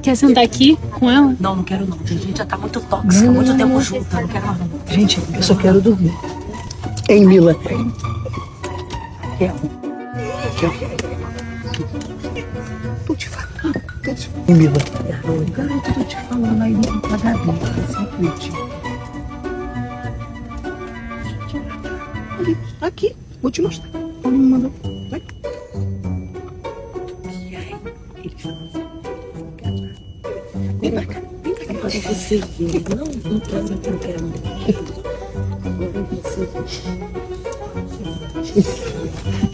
Quer sentar aqui com ela? Não, não quero não. A gente já tá muito tóxica, muito tempo junto. Eu não quero mais não. Gente, eu só quero dormir. Hein, Mila? Quero. Tô te falando. Hein, Mila? Garoto, tô te falando aí no pagamento. Assim, curte. Aqui, vou te mostrar. Ele me mandou. Vai. E aí, ele falou assim. Vem pra cá. Agora você vê. Não quero. Agora você vê.